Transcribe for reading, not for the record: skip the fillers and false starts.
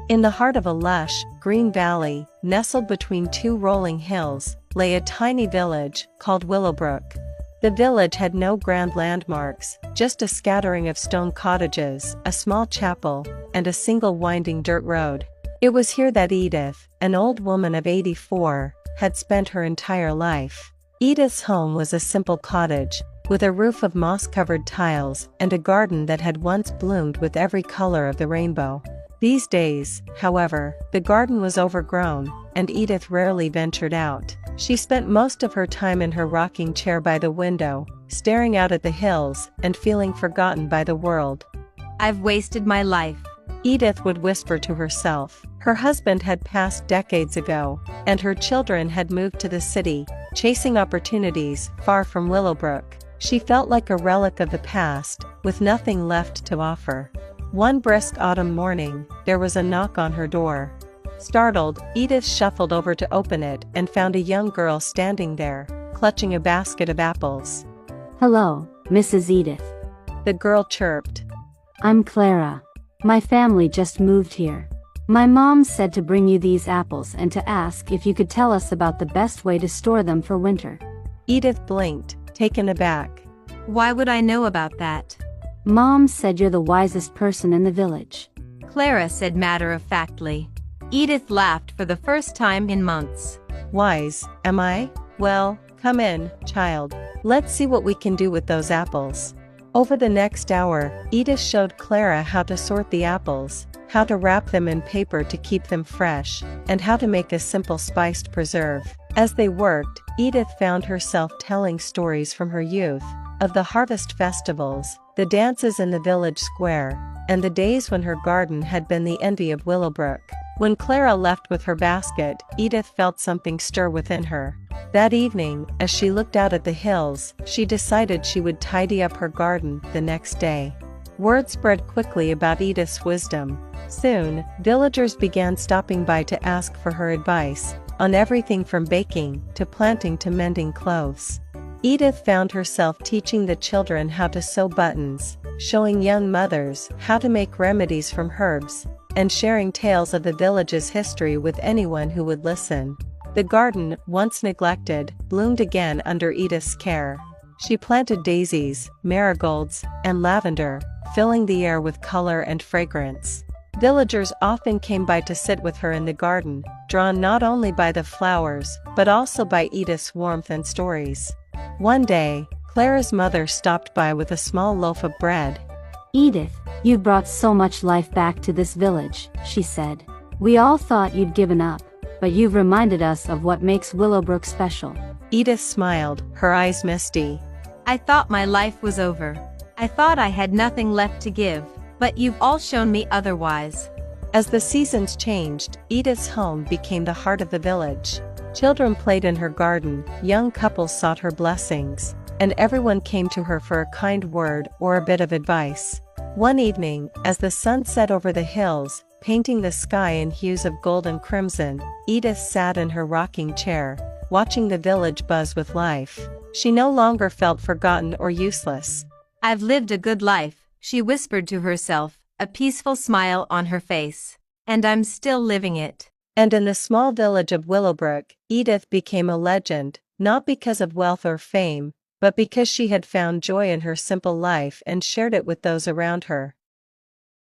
In the heart of a lush, green valley, nestled between two rolling hills, lay a tiny village called Willowbrook. The village had no grand landmarks, just a scattering of stone cottages, a small chapel, and a single winding dirt road. It was here that Edith, an old woman of 84, had spent her entire life. Edith's home was a simple cottage, with a roof of moss-covered tiles and a garden that had once bloomed with every color of the rainbow. These days, however, the garden was overgrown, and Edith rarely ventured out. She spent most of her time in her rocking chair by the window, staring out at the hills and feeling forgotten by the world. "I've wasted my life," Edith would whisper to herself. Her husband had passed decades ago, and her children had moved to the city, chasing opportunities far from Willowbrook. She felt like a relic of the past, with nothing left to offer. One brisk autumn morning, there was a knock on her door. Startled, Edith shuffled over to open it and found a young girl standing there, clutching a basket of apples. "Hello, Mrs. Edith." The girl chirped. "I'm Clara. My family just moved here. My mom said to bring you these apples and to ask if you could tell us about the best way to store them for winter." Edith blinked, taken aback. "Why would I know about that?" "Mom said you're the wisest person in the village," Clara said matter-of-factly. Edith laughed for the first time in months. "Wise, am I? Well, come in, child. Let's see what we can do with those apples." Over the next hour, Edith showed Clara how to sort the apples, how to wrap them in paper to keep them fresh, and how to make a simple spiced preserve. As they worked, Edith found herself telling stories from her youth, of the harvest festivals, the dances in the village square, and the days when her garden had been the envy of Willowbrook. When Clara left with her basket, Edith felt something stir within her. That evening, as she looked out at the hills, she decided she would tidy up her garden the next day. Word spread quickly about Edith's wisdom. Soon, villagers began stopping by to ask for her advice, on everything from baking, to planting to mending clothes. Edith found herself teaching the children how to sew buttons, showing young mothers how to make remedies from herbs, and sharing tales of the village's history with anyone who would listen. The garden, once neglected, bloomed again under Edith's care. She planted daisies, marigolds, and lavender, filling the air with color and fragrance. Villagers often came by to sit with her in the garden, drawn not only by the flowers, but also by Edith's warmth and stories. One day, Clara's mother stopped by with a small loaf of bread. "Edith, you brought so much life back to this village," she said. "We all thought you'd given up, but you've reminded us of what makes Willowbrook special." Edith smiled, her eyes misty. "I thought my life was over. I thought I had nothing left to give, but you've all shown me otherwise." As the seasons changed, Edith's home became the heart of the village. Children played in her garden, young couples sought her blessings, and everyone came to her for a kind word or a bit of advice. One evening, as the sun set over the hills, painting the sky in hues of gold and crimson, Edith sat in her rocking chair, watching the village buzz with life. She no longer felt forgotten or useless. "I've lived a good life," she whispered to herself, a peaceful smile on her face. "And I'm still living it." And in the small village of Willowbrook, Edith became a legend, not because of wealth or fame, but because she had found joy in her simple life and shared it with those around her.